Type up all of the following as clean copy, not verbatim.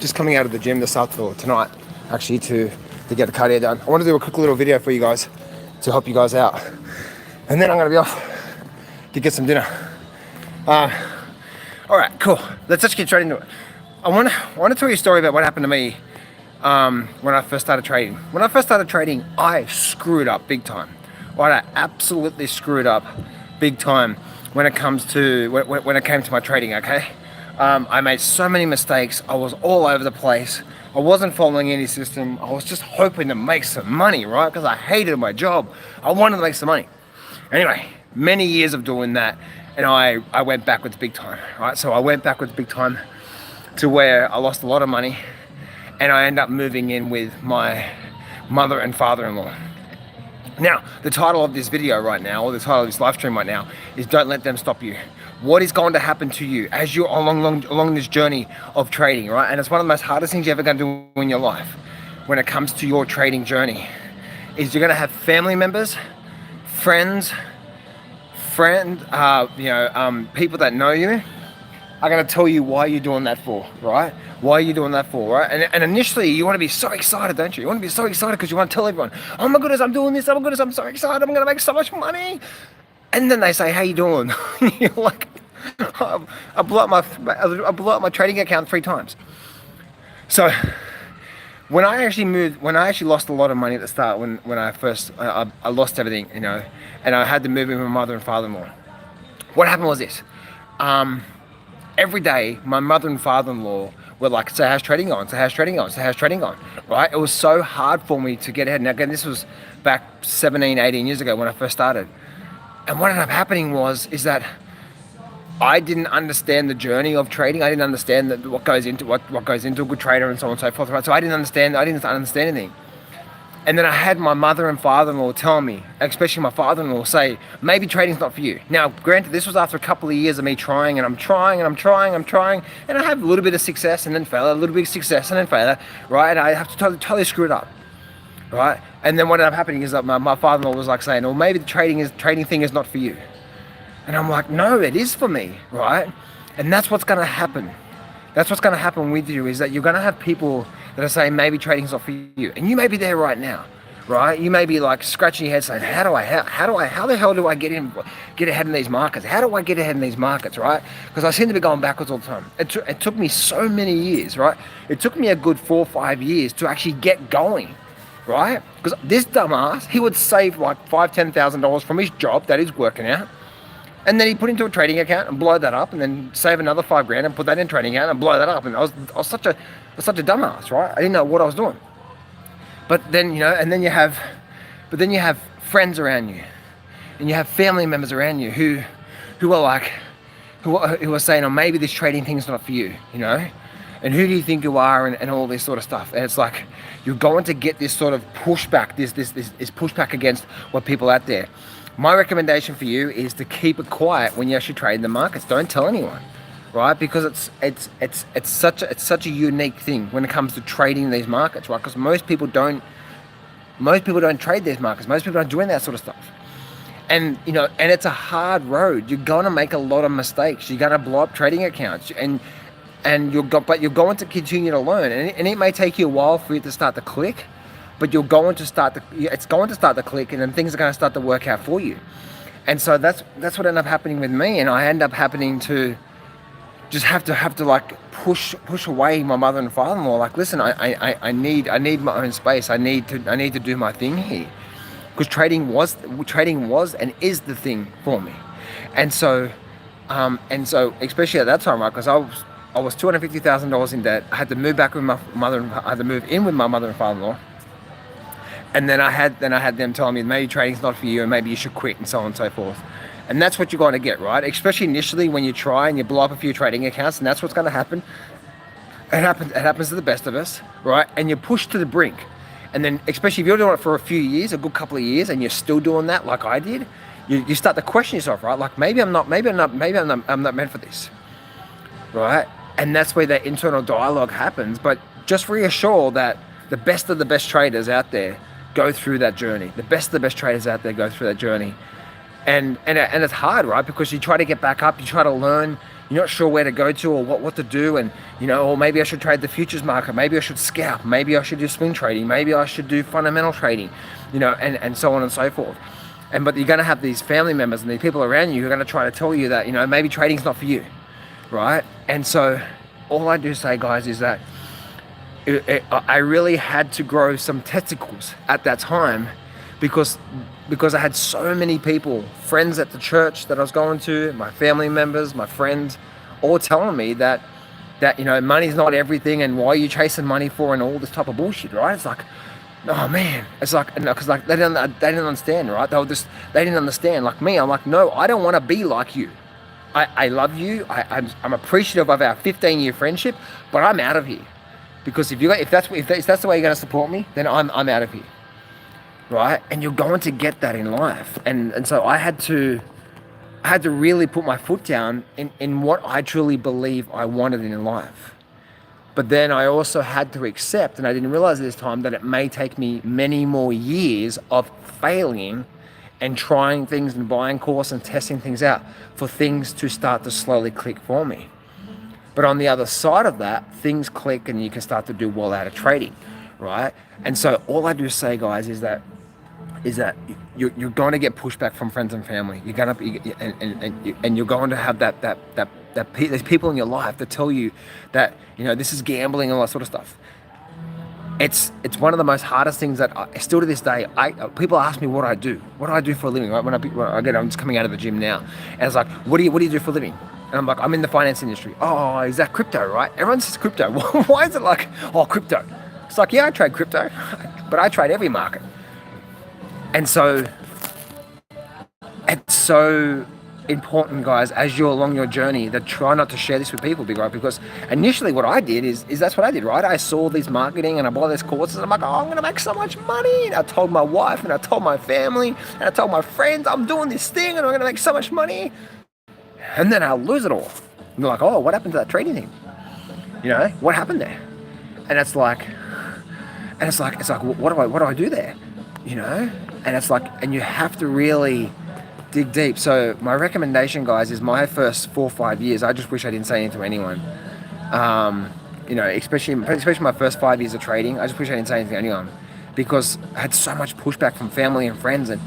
just coming out of the gym this afternoon, tonight, actually, to get a cardio done. I want to do a quick little video for you guys to help you guys out. And then I'm going to be off to get some dinner. All right, cool. Let's just get straight into it. I want to tell you a story about what happened to me when I first started trading. When I first started trading, I screwed up big time. Right, I absolutely screwed up big time when it came to my trading. Okay, I made so many mistakes. I was all over the place. I wasn't following any system. I was just hoping to make some money, right? Because I hated my job. I wanted to make some money. Anyway, many years of doing that, and I went backwards big time, right? So I went backwards big time to where I lost a lot of money, and I ended up moving in with my mother and father-in-law. Now, the title of this video right now, or the title of this live stream right now, is Don't Let Them Stop You. What is going to happen to you as you're along this journey of trading, right? And it's one of the most hardest things you're ever going to do in your life when it comes to your trading journey, is you're going to have family members, friends, people that know you are going to tell you why you're doing that for, right? Why are you doing that for, right? And initially, you want to be so excited, don't you? You want to be so excited because you want to tell everyone, oh my goodness, I'm doing this, oh my goodness, I'm so excited, I'm going to make so much money. And then they say, how you doing? You're like, I blew up my trading account 3 times. So when I actually lost a lot of money at the start, when I lost everything, you know, and I had to move in with my mother and father-in-law. What happened was this. Every day, my mother and father-in-law were like, so how's trading going? So how's trading going? So how's trading going? Right? It was so hard for me to get ahead. Now, again, this was back 17, 18 years ago when I first started. And what ended up happening is that I didn't understand the journey of trading. I didn't understand what goes into a good trader and so on and so forth. Right? So I didn't understand anything. And then I had my mother and father-in-law tell me, especially my father-in-law, say, maybe trading's not for you. Now, granted, this was after a couple of years of me trying, and I'm trying, and I have a little bit of success and then failure, a little bit of success and then failure, right? And I have to totally screw it up, right? And then what ended up happening is that my father-in-law was like saying, well, maybe the trading thing is not for you. And I'm like, no, it is for me, right? And that's what's going to happen. That's what's going to happen with you, is that you're going to have people that are saying maybe trading's not for you, and you may be there right now, right? You may be like scratching your head saying, how the hell do I get ahead in these markets? How do I get ahead in these markets, right? Because I seem to be going backwards all the time. It took me so many years, right? It took me a good 4 or 5 years to actually get going, right? Because this dumbass, he would save like $5,000-$10,000 from his job that he's working out. And then he put into a trading account and blow that up, and then save another $5,000 and put that in trading account and blow that up. And I was such a dumbass, right? I didn't know what I was doing. But then, you know, and then you have friends around you, and you have family members around you who are saying, oh, maybe this trading thing's not for you, you know? And who do you think you are, and all this sort of stuff. And it's like, you're going to get this sort of pushback, this pushback against what people out there. My recommendation for you is to keep it quiet when you actually trade in the markets. Don't tell anyone, right? Because it's such a unique thing when it comes to trading these markets, right? Because most people don't trade these markets. Most people aren't doing that sort of stuff. And you know, and it's a hard road. You're going to make a lot of mistakes. You're going to blow up trading accounts, but you're going to continue to learn. And it may take you a while for it to start to click. But it's going to start to click, and then things are going to start to work out for you. And so that's what ended up happening with me, and I end up happening to just have to like push away my mother and father-in-law. Like, listen, I need my own space. I need to do my thing here, because trading was and is the thing for me. And so especially at that time, right? Because I was $250,000 in debt. I had to move back with my mother. I had to move in with my mother and father-in-law. And then I had them telling me maybe trading's not for you and maybe you should quit and so on and so forth. And that's what you're going to get, right? Especially initially when you try and you blow up a few trading accounts, and that's what's going to happen. It happens to the best of us, right? And you're pushed to the brink. And then especially if you're doing it for a few years, a good couple of years, and you're still doing that like I did, you start to question yourself, right? Like maybe I'm not meant for this, right? And that's where that internal dialogue happens. But just reassure that the best of the best traders out there go through that journey. The best of the best traders out there go through that journey. And it's hard, right? Because you try to get back up, you try to learn, you're not sure where to go to or what to do, and or maybe I should trade the futures market, maybe I should scalp, maybe I should do swing trading, maybe I should do fundamental trading, and so on and so forth. But you're going to have these family members and these people around you who are going to try to tell you that maybe trading's not for you, right? And so all I do say, guys, is that I really had to grow some testicles at that time, because I had so many people, friends at the church that I was going to, my family members, my friends, all telling me that money's not everything, and why are you chasing money for, and all this type of bullshit, right? It's like, oh man, it's like, because like they didn't understand, right? They didn't understand. Like me, I'm like, no, I don't want to be like you. I love you. I'm appreciative of our 15-year friendship, but I'm out of here, because if that's the way you're going to support me, then I'm out of here. Right? And you're going to get that in life. And so I had to really put my foot down in what I truly believe I wanted in life. But then I also had to accept, and I didn't realize at this time, that it may take me many more years of failing and trying things and buying course and testing things out for things to start to slowly click for me. But on the other side of that, things click and you can start to do well out of trading, right? And so all I do say, guys, is that you're going to get pushback from friends and family. You're going to be, and you're going to have there's people in your life that tell you that this is gambling and all that sort of stuff. It's one of the most hardest things that still to this day, people ask me what I do for a living, right? I'm just coming out of the gym now, and it's like, what do you do for a living? And I'm like, I'm in the finance industry. Oh, is that crypto, right? Everyone says crypto. Why is it like, oh, crypto? It's like, yeah, I trade crypto, but I trade every market. And so it's so important, guys, as you're along your journey, that try not to share this with people, right? Because initially what I did is that's what I did, right? I saw these marketing and I bought these courses and I'm like, oh, I'm going to make so much money. And I told my wife and I told my family and I told my friends, I'm doing this thing and I'm going to make so much money. And then I'll lose it all. And they're like, oh, what happened to that trading thing? What happened there? And it's like, what do I do there? And it's like, and you have to really dig deep. So my recommendation, guys, is my first 4 or 5 years, I just wish I didn't say anything to anyone. Especially my first 5 years of trading, I just wish I didn't say anything to anyone, because I had so much pushback from family and friends. And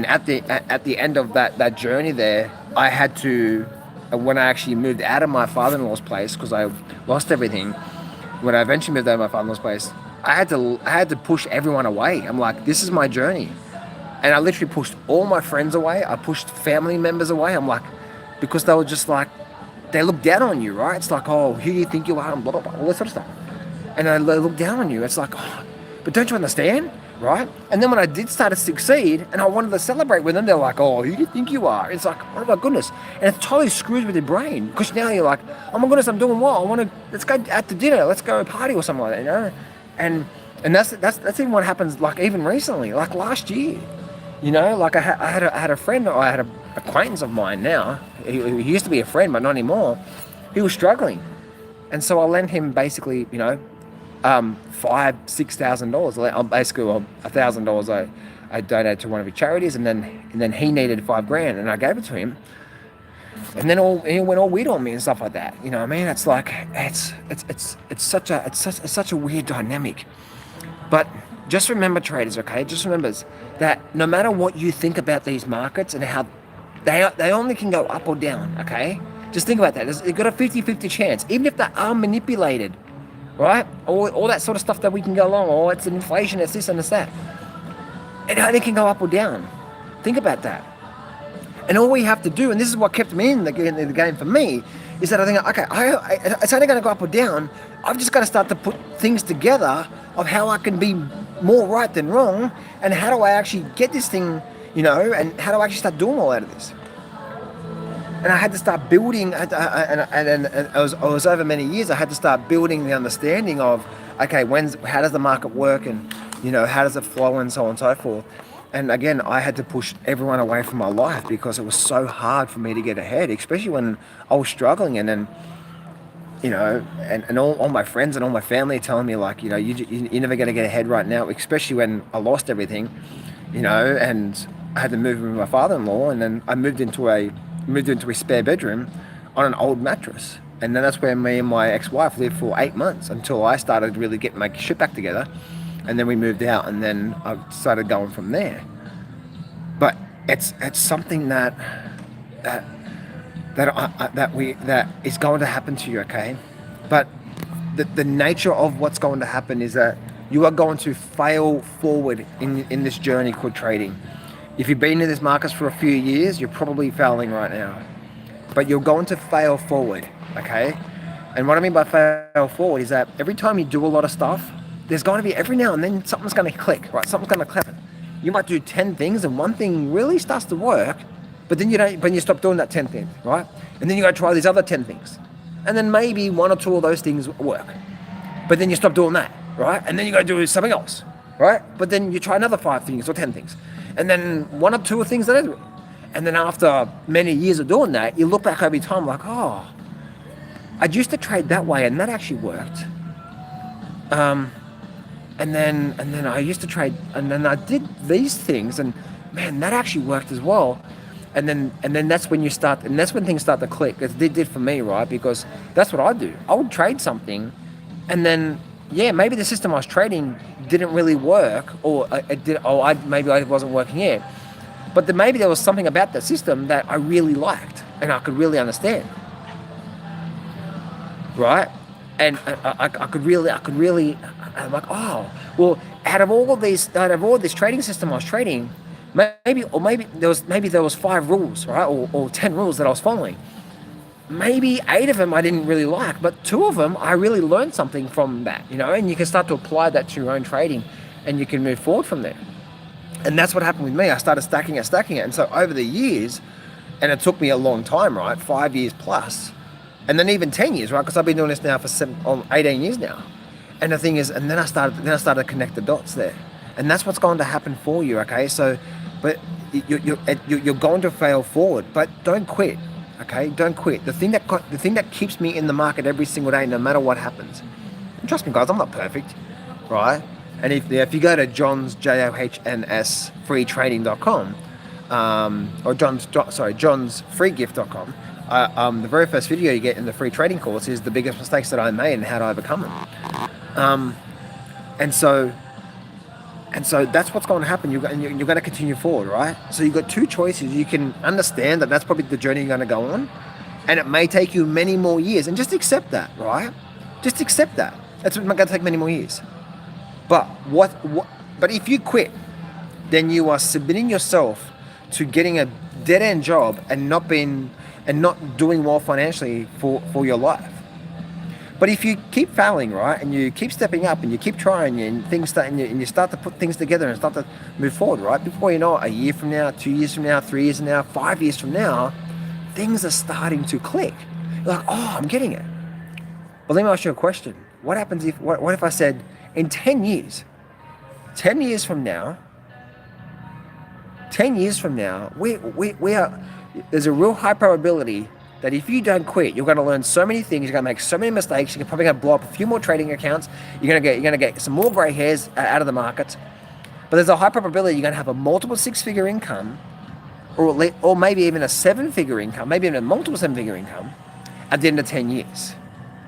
at the end of that journey there, I had to, when I actually moved out of my father-in-law's place, because I lost everything, when I eventually moved out of my father-in-law's place, I had to push everyone away. I'm like, this is my journey. And I literally pushed all my friends away. I pushed family members away. I'm like, because they were just like, they look down on you, right? It's like, oh, who do you think you are? And blah, blah, blah, all that sort of stuff. And they look down on you. It's like, oh, but don't you understand, right? And then when I did start to succeed and I wanted to celebrate with them, they're like, oh, who do you think you are? It's like, oh my goodness. And it totally screws with your brain, because now you're like, oh my goodness, I'm doing well. Let's go out to dinner. Let's go party or something like that, And that's even what happens, like even recently, like last year. Like I had a friend, or I had an acquaintance of mine now. He used to be a friend, but not anymore. He was struggling, and so I lent him basically, $5,000-6,000. Basically, $1,000 I donated to one of his charities, and then he needed $5,000, and I gave it to him. And then he went all weird on me and stuff like that. You know what I mean? It's like it's such a weird dynamic. But just remember, traders, okay? Just remember that no matter what you think about these markets and how they only can go up or down, okay? Just think about that. They've got a 50-50 chance, even if they are manipulated, right? All that sort of stuff that we can go along. Oh, it's inflation, it's this and it's that. It only can go up or down. Think about that. And all we have to do, and this is what kept me in the game for me, is that I think, okay, it's only going to go up or down. I've just got to start to put things together of how I can be more right than wrong, and how do I actually get this thing, and how do I actually start doing all out of this. And I had to start building, and it was over many years, I had to start building the understanding of, okay, how does the market work, and how does it flow, and so on and so forth. And again, I had to push everyone away from my life, because it was so hard for me to get ahead, especially when I was struggling. And then, and all my friends and all my family telling me, like, you're never going to get ahead right now, especially when I lost everything, and I had to move with my father-in-law. And then I moved into a spare bedroom on an old mattress. And then that's where me and my ex-wife lived for 8 months until I started really getting my shit back together. And then we moved out, and then I started going from there. But it's something that is going to happen to you, okay? But the nature of what's going to happen is that you are going to fail forward in this journey called trading. If you've been in this market for a few years, you're probably failing right now. But you're going to fail forward, okay? And what I mean by fail forward is that every time you do a lot of stuff, there's going to be every now and then something's going to click, right? Something's going to click. You might do 10 things and one thing really starts to work, but then you stop doing that 10 things, right? And then you go try these other 10 things. And then maybe one or two of those things work, but then you stop doing that, right? And then you go do something else, right? But then you try another 5 things or 10 things. And then one or two of things that do. And then after many years of doing that, you look back over your time like, oh, I used to trade that way and that actually worked. And then I used to trade, and then I did these things, and man, that actually worked as well. And then that's when you start, and that's when things start to click. It did for me, right? Because that's what I do. I would trade something, and then maybe the system I was trading didn't really work, or maybe I wasn't working yet. But then maybe there was something about that system that I really liked and I could really understand, right? And I could really, I'm like, oh, well, out of all this trading system I was trading, maybe there was 5 rules, right, or 10 rules that I was following. Maybe 8 of them I didn't really like, but 2 of them I really learned something from that, and you can start to apply that to your own trading, and you can move forward from there. And that's what happened with me. I started stacking it. And so over the years, and it took me a long time, right? 5 years plus. And then even 10 years, right? Because I've been doing this now for 18 years now. And the thing is, and then I started to connect the dots there. And that's what's going to happen for you, okay? So, but you're going to fail forward, but don't quit, okay? Don't quit. The thing that keeps me in the market every single day, no matter what happens. And trust me, guys, I'm not perfect, right? And if you go to Johns, JOHNS, freetrading.com, or johnsfreegift.com, the very first video you get in the free trading course is the biggest mistakes that I made and how to overcome them. And so that's what's going to happen. You're going to continue forward, right? So you've got 2 choices. You can understand that that's probably the journey you're going to go on, and it may take you many more years, and just accept that, right? Just accept that. It's going to take many more years. But but if you quit, then you are submitting yourself to getting a dead-end job and not doing well financially for your life. But if you keep failing, right, and you keep stepping up and you keep trying and you start to put things together and start to move forward, right, before you know it, a year from now, 2 years from now, 3 years from now, 5 years from now, things are starting to click. You're like, oh, I'm getting it. But let me ask you a question. What happens what if I said, in 10 years from now, there's a real high probability that if you don't quit, you're going to learn so many things, you're going to make so many mistakes, you're probably going to blow up a few more trading accounts, you're going to get some more gray hairs out of the markets, but there's a high probability you're going to have a multiple 6-figure income, or maybe even a 7-figure income, maybe even a multiple 7-figure income at the end of 10 years.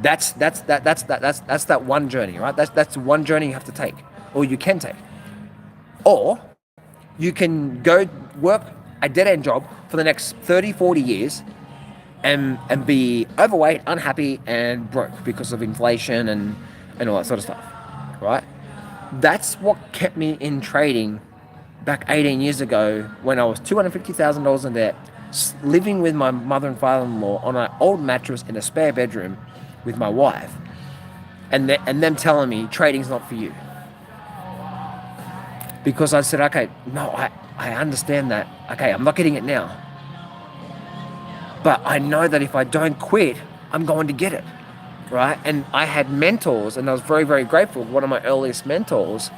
That's that one journey, right? That's one journey you have to take, or you can take. Or you can go work a dead-end job for the next 30, 40 years and be overweight, unhappy, and broke because of inflation and all that sort of stuff, right? That's what kept me in trading back 18 years ago when I was $250,000 in debt, living with my mother and father-in-law on an old mattress in a spare bedroom with my wife, and them telling me trading's not for you. Because I said, okay, no, I understand that. Okay, I'm not getting it now. But I know that if I don't quit, I'm going to get it, right? And I had mentors, and I was very, very grateful. One of my earliest mentors,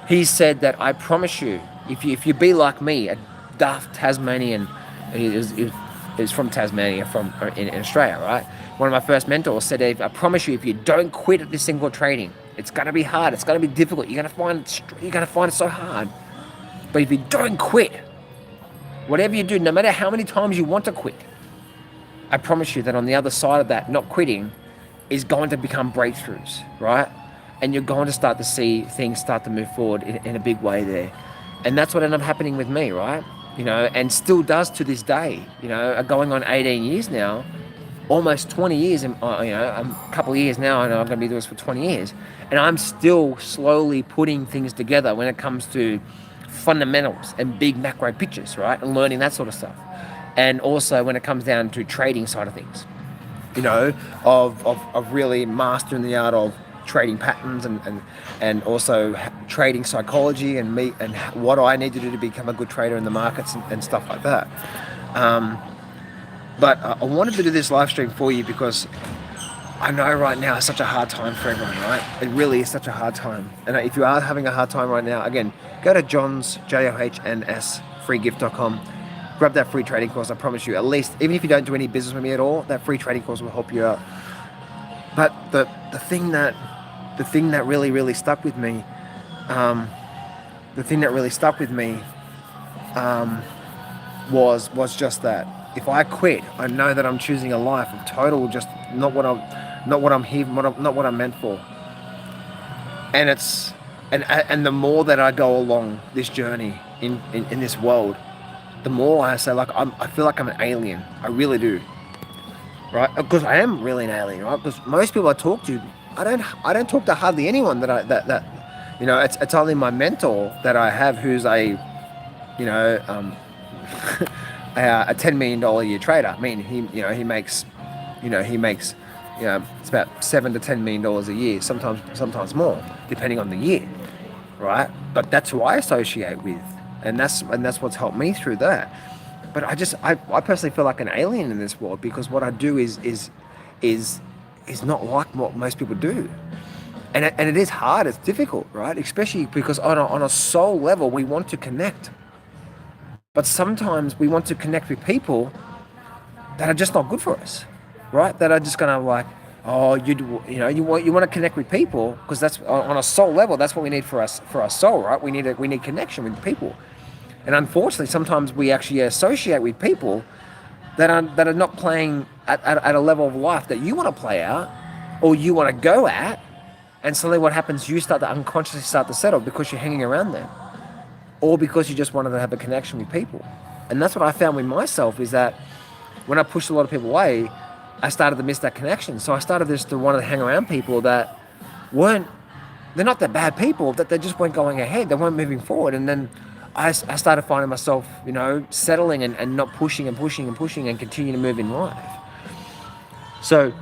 he said that I promise you, if you be like me, a daft Tasmanian, he was from Tasmania, in Australia, right? One of my first mentors said, I promise you, if you don't quit at this single trading, it's going to be hard. It's going to be difficult. You're going to find it so hard. But if you don't quit, whatever you do, no matter how many times you want to quit, I promise you that on the other side of that, not quitting, is going to become breakthroughs, right? And you're going to start to see things start to move forward in a big way there. And that's what ended up happening with me, right? You know, and still does to this day. You know, going on 18 years now, almost 20 years, I'm a couple of years now, and I'm going to be doing this for 20 years. And I'm still slowly putting things together when it comes to fundamentals and big macro pictures, right? And learning that sort of stuff. And also when it comes down to trading side of things, you know, of really mastering the art of trading patterns and also trading psychology and what I need to do to become a good trader in the markets and stuff like that. But I wanted to do this live stream for you because I know right now it's such a hard time for everyone, right? It really is such a hard time. And if you are having a hard time right now, again, go to John's, JOHNS, freegift.com. Grab that free trading course. I promise you, at least, even if you don't do any business with me at all, that free trading course will help you out. But the thing that really stuck with me, was just that. If I quit, I know that I'm choosing a life of total just not what I'm meant for. And it's and the more that I go along this journey in this world, the more I say, like, I feel like I'm an alien. I really do, right? Because I am really an alien, right? Because most people I talk to, I don't talk to hardly anyone that you know. It's only my mentor that I have, who's a $10 million a year trader. I mean, he makes it's about $7 to $10 million a year, sometimes more, depending on the year, right? But that's who I associate with. And that's what's helped me through that. But I personally feel like an alien in this world because what I do is not like what most people do, and it is hard. It's difficult, right? Especially because on a soul level we want to connect, but sometimes we want to connect with people that are just not good for us, right? That are just gonna like, oh, you want to connect with people because that's on a soul level. That's what we need for our soul, right? We need connection with people. And unfortunately, sometimes we actually associate with people that are not playing at a level of life that you want to play out or you want to go at. And suddenly what happens, you start to unconsciously start to settle because you're hanging around them or because you just wanted to have a connection with people. And that's what I found with myself is that when I pushed a lot of people away, I started to miss that connection. So I started just to want to hang around people that they're not that bad people, that they just weren't going ahead. They weren't moving forward. And then I started finding myself, settling and not pushing and continue to move in life. So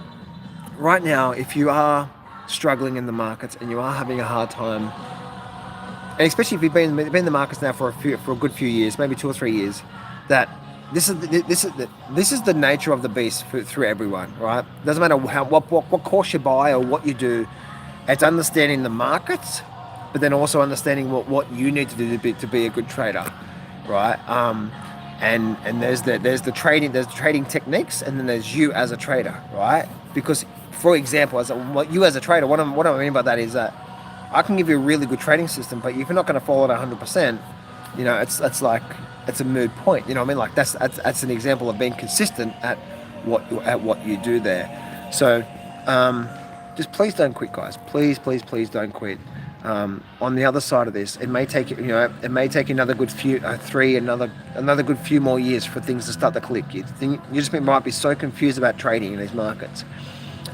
right now, if you are struggling in the markets and you are having a hard time, and especially if you've been in the markets now for a good few years, maybe 2 or 3 years, that this is the nature of the beast through everyone, right? Doesn't matter what course you buy or what you do, it's understanding the markets, but then also understanding what you need to do to be a good trader, right? And there's the trading techniques, and then there's you as a trader, right? Because, for example, you as a trader, what I mean by that is that I can give you a really good trading system, but if you're not going to follow it 100%, it's like it's a moot point. You know what I mean? Like that's an example of being consistent at what you do there. So just please don't quit, guys. Please don't quit. On the other side of this, it may take another good few more years for things to start to click. You might be so confused about trading in these markets.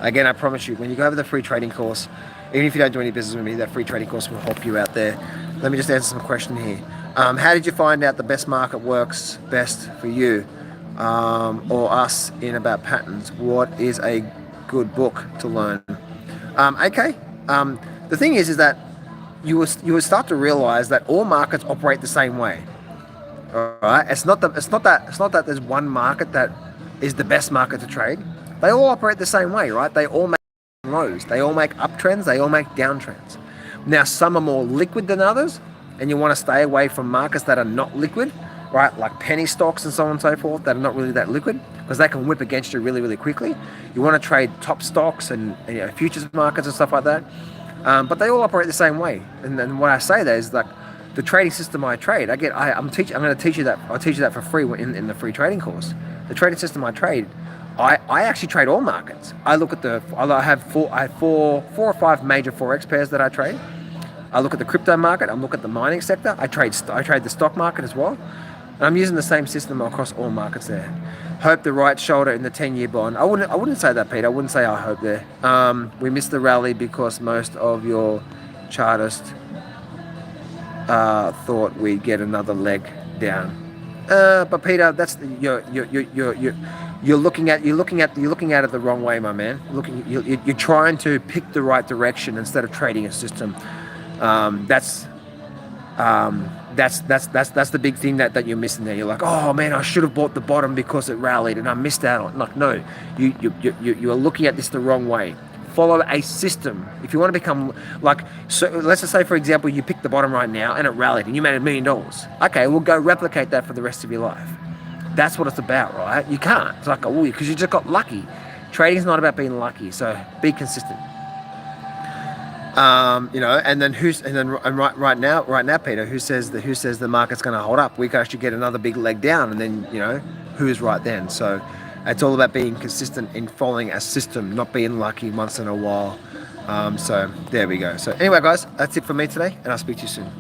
Again, I promise you, when you go over the free trading course, even if you don't do any business with me, that free trading course will help you out there. Let me just answer some question here. How did you find out the best market works best for you or us in about patterns? What is a good book to learn? The thing is that you will start to realize that all markets operate the same way. All right, it's not that there's one market that is the best market to trade. They all operate the same way, right? They all make lows, they all make uptrends, they all make downtrends. Now, some are more liquid than others, and you want to stay away from markets that are not liquid, right? Like penny stocks and so on and so forth that are not really that liquid, because they can whip against you really, really quickly. You want to trade top stocks and futures markets and stuff like that. But they all operate the same way. And then what I say there is like the trading system I trade. I'm going to teach you that. I'll teach you that for free in the free trading course. The trading system I trade, I actually trade all markets. I look at I have four or five major forex pairs that I trade. I look at the crypto market. I look at the mining sector. I trade the stock market as well. And I'm using the same system across all markets there. Hope the right shoulder in the 10-year bond. I wouldn't say that, Pete. I wouldn't say I hope there. We missed the rally because most of your chartists thought we'd get another leg down. But Peter, that's you're looking at it the wrong way, my man. You're trying to pick the right direction instead of trading a system. That's the big thing that you're missing there. You're like, oh man, I should have bought the bottom because it rallied and I missed out on it. Like, no, you are looking at this the wrong way. Follow a system. If you want to become like, so let's just say, for example, you picked the bottom right now and it rallied and you made $1 million. Okay, we'll go replicate that for the rest of your life. That's what it's about, right? You can't. It's like, oh, because you just got lucky. Trading's not about being lucky, so be consistent. And then right now, Peter, who says the market's going to hold up? We could actually get another big leg down, and then who's right then? So it's all about being consistent in following a system, not being lucky once in a while. So there we go. So anyway, guys, that's it for me today, and I'll speak to you soon.